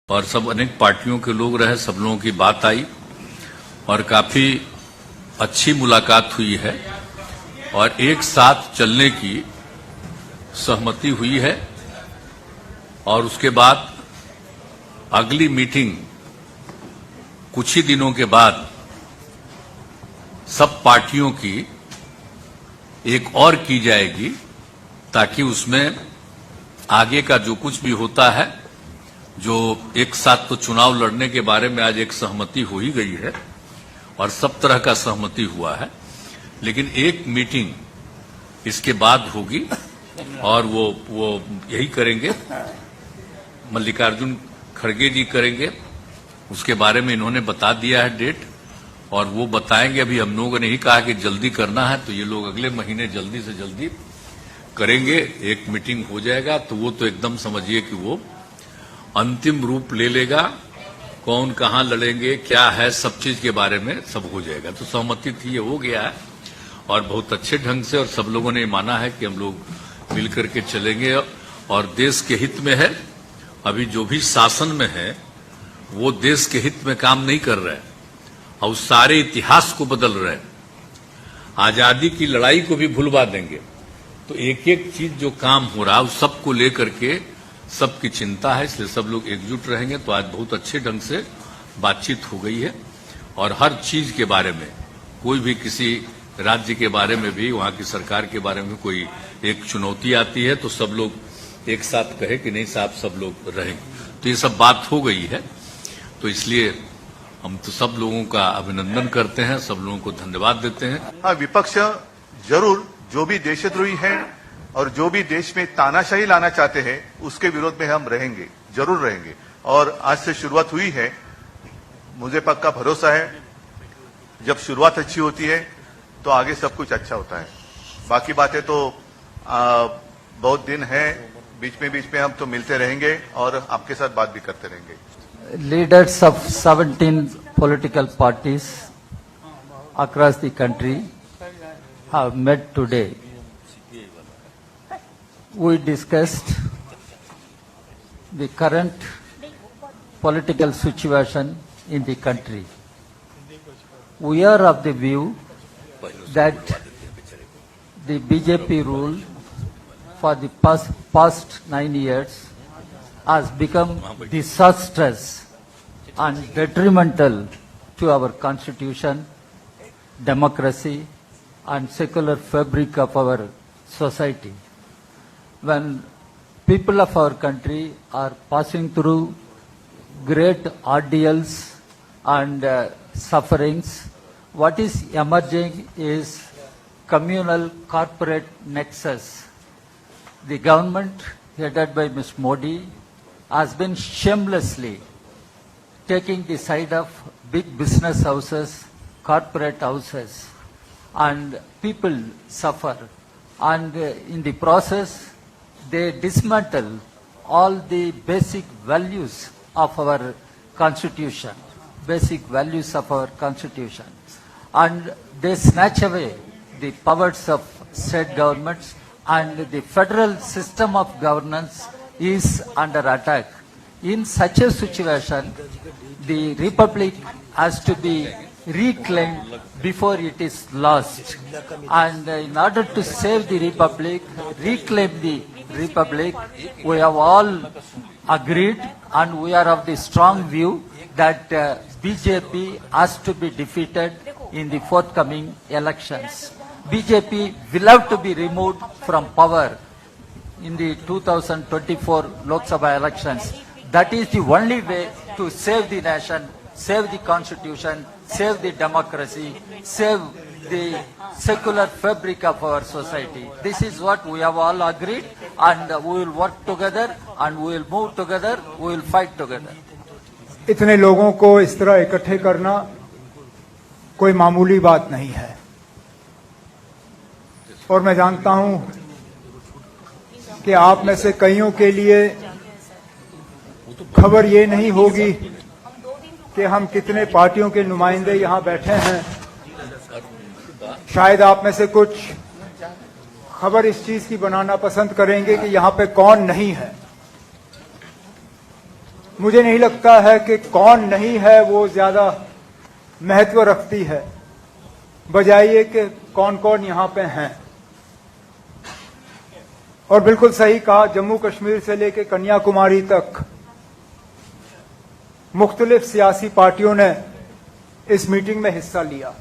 और सब अनेक पार्टियों के लोग रहे, सब लोगों की बात आई और काफी अच्छी मुलाकात हुई है और एक साथ चलने की सहमति हुई है। और उसके बाद अगली मीटिंग कुछ ही दिनों के बाद सब पार्टियों की एक और की जाएगी, ताकि उसमें आगे का जो कुछ भी होता है, जो एक साथ तो चुनाव लड़ने के बारे में आज एक सहमति हो ही गई है और सब तरह का सहमति हुआ है, लेकिन एक मीटिंग इसके बाद होगी और वो यही करेंगे, मल्लिकार्जुन खड़गे जी करेंगे। उसके बारे में इन्होंने बता दिया है डेट और वो बताएंगे। अभी हम लोगों ने ही कहा कि जल्दी करना है, तो ये लोग अगले महीने जल्दी से जल्दी करेंगे, एक मीटिंग हो जाएगा। तो वो तो एकदम समझिए कि वो अंतिम रूप ले लेगा, कौन कहां लड़ेंगे, क्या है, सब चीज के बारे में सब हो जाएगा। तो सहमति थी, ये हो गया है और बहुत अच्छे ढंग से, और सब लोगों ने माना है कि हम लोग मिलकर के चलेंगे और देश के हित में है। अभी जो भी शासन में है वो देश के हित में काम नहीं कर रहे और सारे इतिहास को बदल रहे, आजादी की लड़ाई को भी भुलवा देंगे। तो एक एक चीज जो काम हो रहा है उस सबको लेकर के सबकी चिंता है, इसलिए सब लोग एकजुट रहेंगे। तो आज बहुत अच्छे ढंग से बातचीत हो गई है और हर चीज के बारे में, कोई भी किसी राज्य के बारे में भी, वहां की सरकार के बारे में कोई एक चुनौती आती है तो सब लोग एक साथ कहे कि नहीं साहब सब लोग रहेंगे। तो ये सब बात हो गई है। तो इसलिए हम तो सब लोगों का अभिनंदन करते हैं, सब लोगों को धन्यवाद देते हैं। हाँ, विपक्ष जरूर जो भी देशद्रोही हैं और जो भी देश में तानाशाही लाना चाहते हैं उसके विरोध में हम रहेंगे, जरूर रहेंगे। और आज से शुरुआत हुई है, मुझे पक्का भरोसा है जब शुरुआत अच्छी होती है तो आगे सब कुछ अच्छा होता है। बाकी बातें तो बहुत दिन है, बीच में हम तो मिलते रहेंगे और आपके साथ बात भी करते रहेंगे। Leaders of 17 political parties across the country have met today. We discussed the current political situation in the country. We are of the view that the BJP rule for the past 9 years has become disastrous and detrimental to our constitution, democracy, and secular fabric of our society. When people of our country are passing through great ordeals and sufferings, what is emerging is communal corporate nexus. The government headed by Ms. Modi has been shamelessly taking the side of big business houses, corporate houses, and people suffer. And in the process, they dismantle all the basic values of our constitution, and they snatch away the powers of state governments, and the federal system of governance is under attack. In such a situation, the republic has to be reclaimed before it is lost. And in order to save the republic, reclaim the republic, we have all agreed and we are of the strong view that BJP has to be defeated in the forthcoming elections. BJP will have to be removed from power in the 2024 Lok Sabha elections. That is the only way to save the nation, save the constitution, save the democracy, save the secular fabric of our society. This is what we have all agreed, and we will work together and we will move together, we will fight together. इतने लोगों को इस तरह इकट्ठे करना कोई मामूली बात नहीं है और मैं जानता हूं कि आप में से कईयों के लिए खबर ये नहीं होगी कि हम कितने पार्टियों के नुमाइंदे यहां बैठे हैं। शायद आप में से कुछ खबर इस चीज की बनाना पसंद करेंगे कि यहां पे कौन नहीं है। मुझे नहीं लगता है कि कौन नहीं है वो ज्यादा महत्व रखती है, बजाय ये कि कौन कौन यहां पे हैं। और बिल्कुल सही कहा, जम्मू कश्मीर से लेकर कन्याकुमारी तक मुख्तलिफ सियासी पार्टियों ने इस मीटिंग में हिस्सा लिया।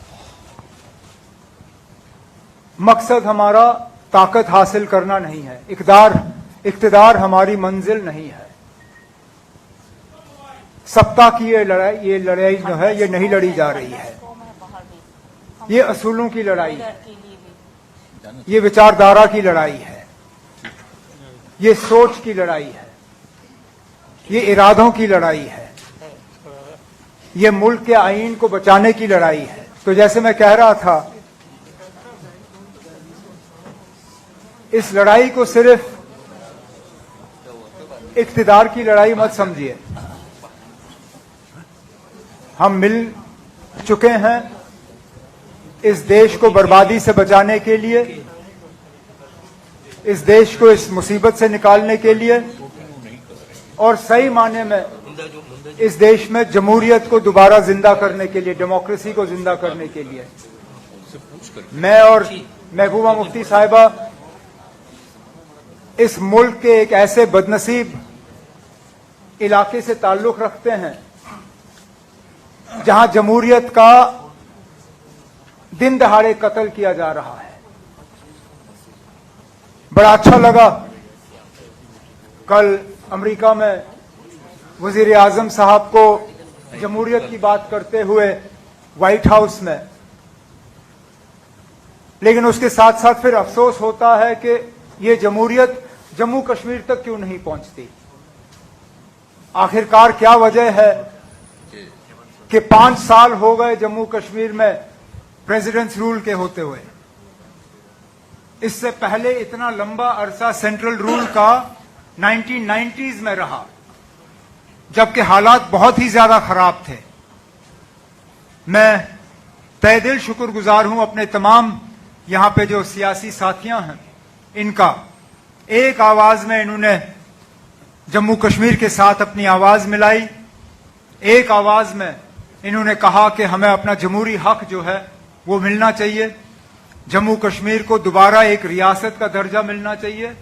मकसद हमारा ताकत हासिल करना नहीं है, इक़्तिदार हमारी मंजिल नहीं है। सत्ता की ये लड़ाई जो है ये नहीं लड़ी जा रही है। ये असूलों की लड़ाई है, ये विचारधारा की लड़ाई है, ये सोच की लड़ाई है, ये इरादों की लड़ाई है, ये मुल्क के आईन को बचाने की लड़ाई है। तो जैसे मैं कह रहा था, इस लड़ाई को सिर्फ इक़्तिदार की लड़ाई मत समझिए। हम मिल चुके हैं इस देश को बर्बादी से बचाने के लिए, इस देश को इस मुसीबत से निकालने के लिए, और सही माने में इस देश में जमहूरियत को दोबारा जिंदा करने के लिए, डेमोक्रेसी को जिंदा करने के लिए। मैं और महबूबा मुफ्ती साहिबा इस मुल्क के एक ऐसे बदनसीब इलाके से ताल्लुक रखते हैं जहां जमहूरियत का दिन दहाड़े कत्ल किया जा रहा है। बड़ा अच्छा लगा कल अमेरिका में वजीर आजम साहब को जमहूरियत की बात करते हुए व्हाइट हाउस में, लेकिन उसके साथ साथ फिर अफसोस होता है कि ये जमहूरियत जम्मू कश्मीर तक क्यों नहीं पहुंचती। आखिरकार क्या वजह है कि 5 साल हो गए जम्मू कश्मीर में प्रेसिडेंट्स रूल के होते हुए। इससे पहले इतना लंबा अरसा सेंट्रल रूल का 1990s में रहा, जबकि हालात बहुत ही ज्यादा खराब थे। मैं तहे दिल शुक्रगुजार हूं अपने तमाम यहां पे जो सियासी साथियां हैं, इनका एक आवाज में इन्होंने जम्मू कश्मीर के साथ अपनी आवाज मिलाई। एक आवाज में इन्होंने कहा कि हमें अपना जमहूरी हक जो है वो मिलना चाहिए, जम्मू कश्मीर को दोबारा एक रियासत का दर्जा मिलना चाहिए,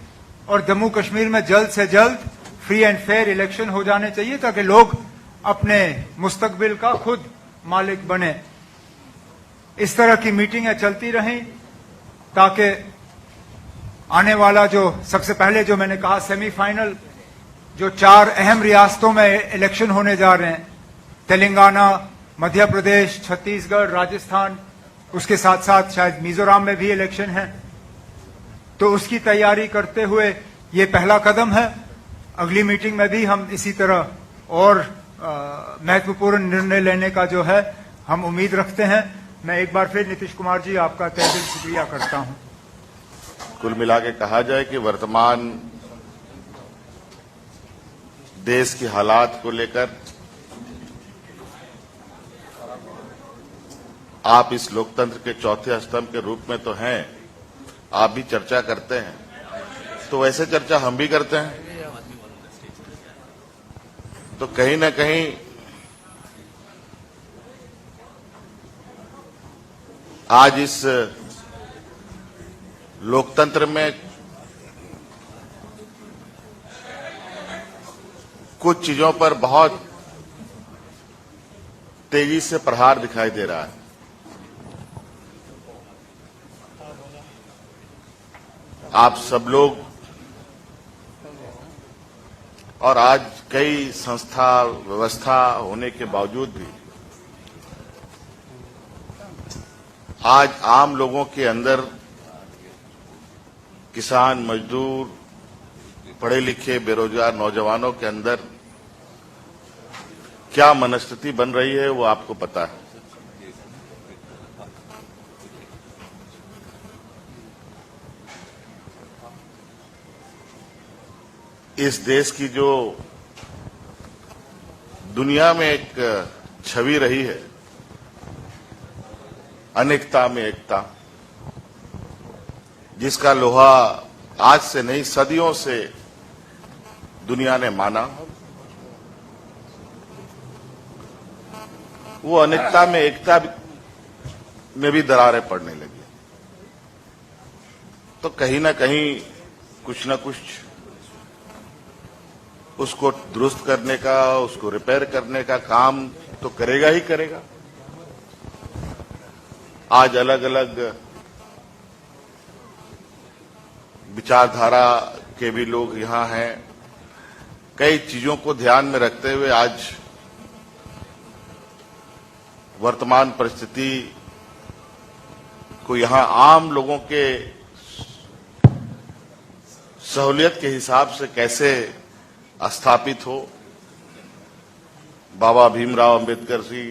और जम्मू कश्मीर में जल्द से जल्द फ्री एंड फेयर इलेक्शन हो जाने चाहिए ताकि लोग अपने मुस्तकबिल का खुद मालिक बने। इस तरह की मीटिंगें चलती रहें ताकि आने वाला जो सबसे पहले जो मैंने कहा सेमीफाइनल, जो 4 अहम रियासतों में इलेक्शन होने जा रहे हैं, तेलंगाना, मध्य प्रदेश, छत्तीसगढ़, राजस्थान, उसके साथ साथ शायद मिजोरम में भी इलेक्शन है, तो उसकी तैयारी करते हुए ये पहला कदम है। अगली मीटिंग में भी हम इसी तरह और महत्वपूर्ण निर्णय लेने का जो है हम उम्मीद रखते हैं। मैं एक बार फिर नीतीश कुमार जी आपका तहे दिल शुक्रिया करता हूं। कुल मिला के कहा जाए कि वर्तमान देश की हालात को लेकर आप इस लोकतंत्र के चौथे स्तंभ के रूप में तो हैं, आप भी चर्चा करते हैं, तो वैसे चर्चा हम भी करते हैं। तो कहीं न कहीं आज इस लोकतंत्र में कुछ चीजों पर बहुत तेजी से प्रहार दिखाई दे रहा है। आप सब लोग और आज कई संस्था व्यवस्था होने के बावजूद भी आज आम लोगों के अंदर, किसान, मजदूर, पढ़े लिखे बेरोजगार नौजवानों के अंदर क्या मनस्थिति बन रही है वो आपको पता है। इस देश की जो दुनिया में एक छवि रही है, अनेकता में एकता, जिसका लोहा आज से नहीं सदियों से दुनिया ने माना, वो अनेकता में एकता में भी दरारें पड़ने लगी। तो कहीं ना कहीं कुछ ना कुछ उसको दुरुस्त करने का, उसको रिपेयर करने का काम तो करेगा ही करेगा। आज अलग अलग विचारधारा के भी लोग यहां हैं। कई चीजों को ध्यान में रखते हुए आज वर्तमान परिस्थिति को यहां आम लोगों के सहूलियत के हिसाब से कैसे स्थापित हो, बाबा भीमराव अंबेडकर जी,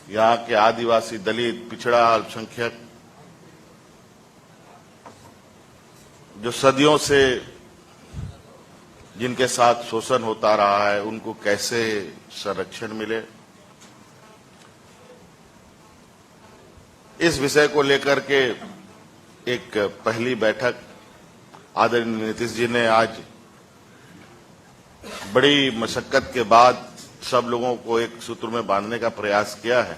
यहाँ के आदिवासी, दलित, पिछड़ा, अल्पसंख्यक जो सदियों से जिनके साथ शोषण होता रहा है, उनको कैसे संरक्षण मिले, इस विषय को लेकर के एक पहली बैठक आदरणीय नीतीश जी ने आज बड़ी मशक्कत के बाद सब लोगों को एक सूत्र में बांधने का प्रयास किया है।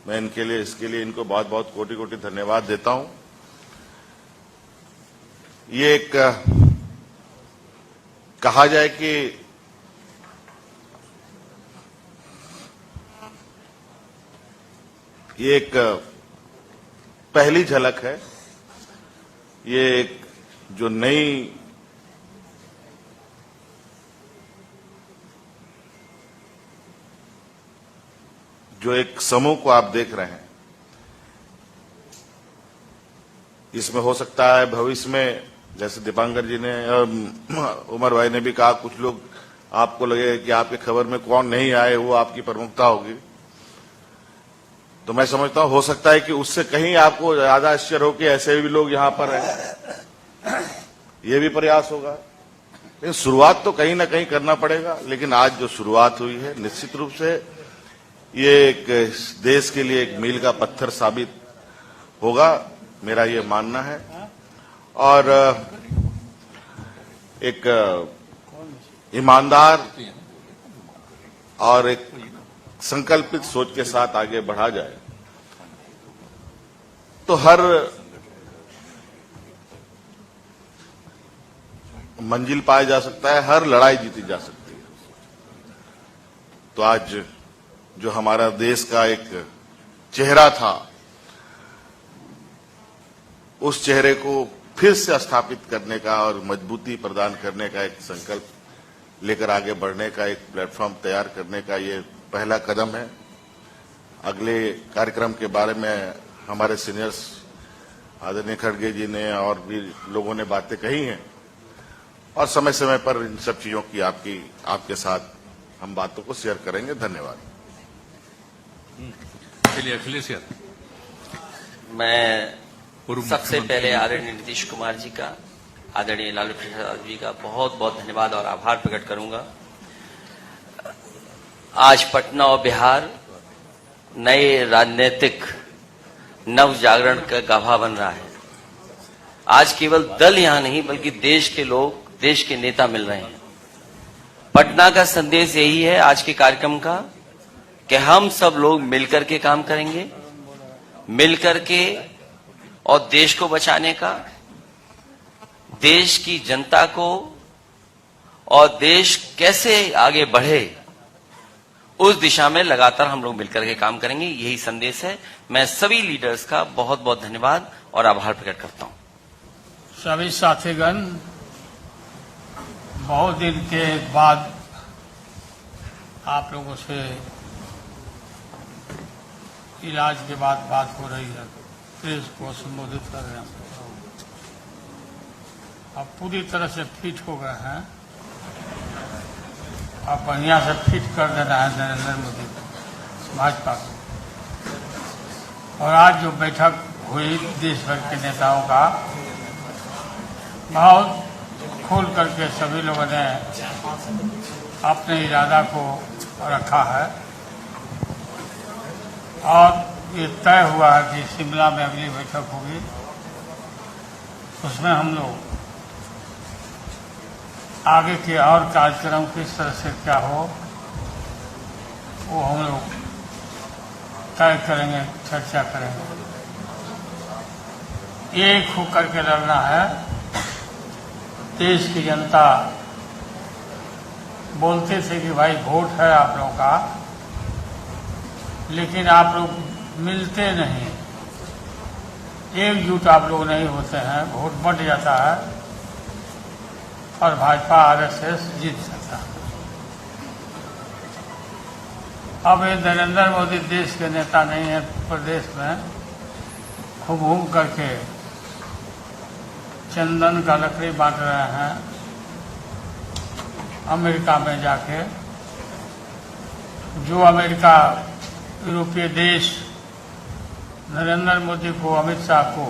मैं इसके लिए इनको बहुत बहुत कोटि कोटि धन्यवाद देता हूं। ये एक कहा जाए कि ये एक पहली झलक है। ये एक जो नई जो एक समूह को आप देख रहे हैं, इसमें हो सकता है भविष्य में, जैसे दीपांकर जी ने, उमर भाई ने भी कहा, कुछ लोग आपको लगे कि आपकी खबर में कौन नहीं आए, वो आपकी प्रमुखता होगी। तो मैं समझता हूं हो सकता है कि उससे कहीं आपको ज्यादा आश्चर्य हो कि ऐसे भी लोग यहां पर हैं। ये भी प्रयास होगा, लेकिन शुरुआत तो कहीं ना कहीं करना पड़ेगा। लेकिन आज जो शुरुआत हुई है, निश्चित रूप से ये एक देश के लिए एक मील का पत्थर साबित होगा, मेरा ये मानना है। और एक ईमानदार और एक संकल्पित सोच के साथ आगे बढ़ा जाए तो हर मंजिल पाया जा सकता है, हर लड़ाई जीती जा सकती है। तो आज जो हमारा देश का एक चेहरा था, उस चेहरे को फिर से स्थापित करने का और मजबूती प्रदान करने का एक संकल्प लेकर आगे बढ़ने का एक प्लेटफॉर्म तैयार करने का ये पहला कदम है। अगले कार्यक्रम के बारे में हमारे सीनियर्स आदरणीय खड़गे जी ने और भी लोगों ने बातें कही हैं, और समय समय पर इन सब चीजों की आपके साथ हम बातों को शेयर करेंगे। धन्यवाद। चलिए अखिलेश यार। मैं सबसे पहले आदरणीय नीतीश कुमार जी का, आदरणीय लालू प्रसाद जी का बहुत बहुत धन्यवाद और आभार प्रकट करूंगा। आज पटना और बिहार नए राजनीतिक नव जागरण का गवाह बन रहा है। आज केवल दल यहां नहीं बल्कि देश के लोग, देश के नेता मिल रहे हैं। पटना का संदेश यही है आज के कार्यक्रम का कि हम सब लोग मिलकर के काम करेंगे, मिलकर के, और देश को बचाने का, देश की जनता को, और देश कैसे आगे बढ़े उस दिशा में लगातार हम लोग मिलकर के काम करेंगे। यही संदेश है। मैं सभी लीडर्स का बहुत बहुत धन्यवाद और आभार प्रकट करता हूं। सभी साथीगण, बहुत दिन के बाद आप लोगों से इलाज के बाद बात हो रही है। प्रेस को संबोधित कर रहे हैं। अब पूरी तरह से फिट हो गए हैं। अब बढ़िया से फिट कर देना है नरेंद्र मोदी को, भाजपा को। और आज जो बैठक हुई देश भर के नेताओं का, बहुत खोल करके सभी लोगों ने अपने इरादा को रखा है, और ये तय हुआ है कि शिमला में अगली बैठक होगी। उसमें हम लोग आगे के और कार्यक्रम किस तरह से क्या हो, वो हम लोग तय करेंगे, चर्चा करेंगे। एक होकर के लड़ना है। देश की जनता बोलते थे कि भाई वोट है आप लोगों का, लेकिन आप लोग मिलते नहीं, एकजुट आप लोग नहीं होते हैं, वोट बंट जाता है और भाजपा आरएसएस जीत सकता है। अब ये नरेंद्र मोदी देश के नेता नहीं है, प्रदेश में खूब घूम करके चंदन का लकड़ी बांट रहे हैं। अमेरिका में जाके जो अमेरिका यूरोपीय देश नरेंद्र मोदी को, अमित शाह को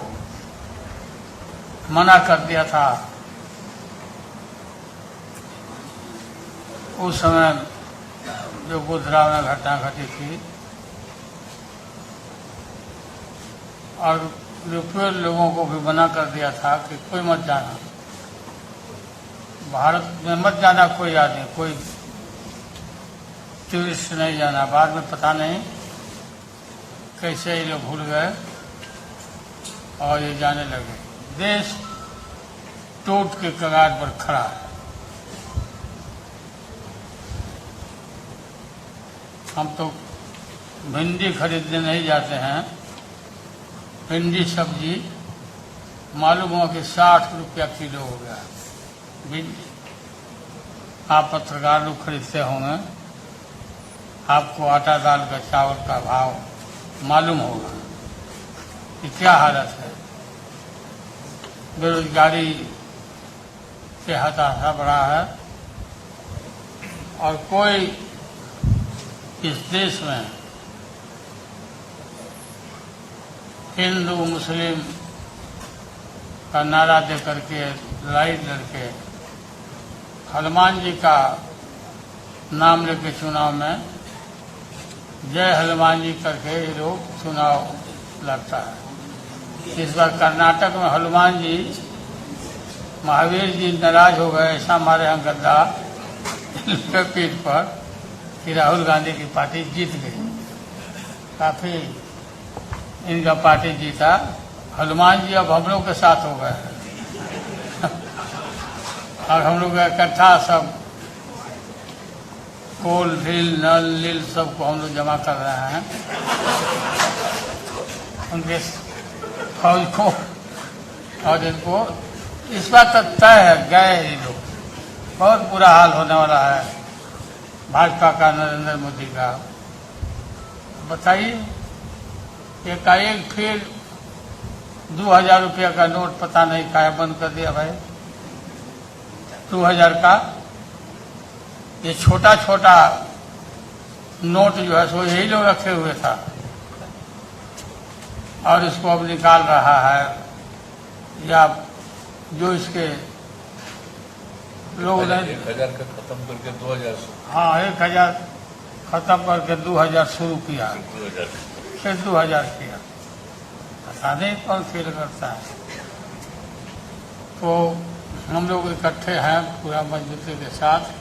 मना कर दिया था, उस समय जो गोधरा में घटना घटी थी, और यूरोपीय लोगों को भी मना कर दिया था कि कोई मत जाना, भारत में मत जाना कोई आदमी, कोई टूरिस्ट नहीं जाना। बाद में पता नहीं कैसे ये लोग भूल गए और ये जाने लगे। देश टूट के कगार पर खड़ा है। हम तो भिंडी खरीदने नहीं जाते हैं, भिंडी सब्जी मालूम हुआ कि 60 रुपया किलो हो गया भिंडी। आप पत्रकार लोग खरीदते होंगे, आपको आटा दाल का, चावल का भाव मालूम होगा कि क्या हालत है। बेरोजगारी के हताशा बढ़ा है और कोई इस देश में हिंदू मुस्लिम का नारा दे करके, लड़ाई लड़के, हनुमान जी का नाम लेके चुनाव में जय हनुमान जी करके ये लोग चुनाव लड़ता है। इस बार कर्नाटक में हनुमान जी, महावीर जी नाराज हो गए, ऐसा मारे हैं गद्दा पीठ पर कि राहुल गांधी की पार्टी जीत गई। काफी इनका पार्टी जीता। हनुमान जी अब हम लोग के साथ हो गए हैं और हम लोग इकट्ठा सब कोल ढील नल नील सबको हम लोग जमा कर रहे हैं उनके फौज को, और इनको इस बात तक तय है, गए ये लोग। बहुत बुरा हाल होने वाला है भाजपा का, नरेंद्र मोदी का। बताइए, एकाएक फिर 2000 रुपया का नोट पता नहीं काहे बंद कर दिया भाई। 2000 का ये छोटा छोटा नोट जो है सो यही लोग रखे हुए था और इसको अब निकाल रहा है, या जो इसके लोग ने 1000 का खत्म करके 2000, हाँ 1000 खत्म करके 2000 शुरू किया, 2000 फिर 2000 किया। पता नहीं कौन फेल करता है। तो हम लोग इकट्ठे हैं पूरा मजबूती के साथ।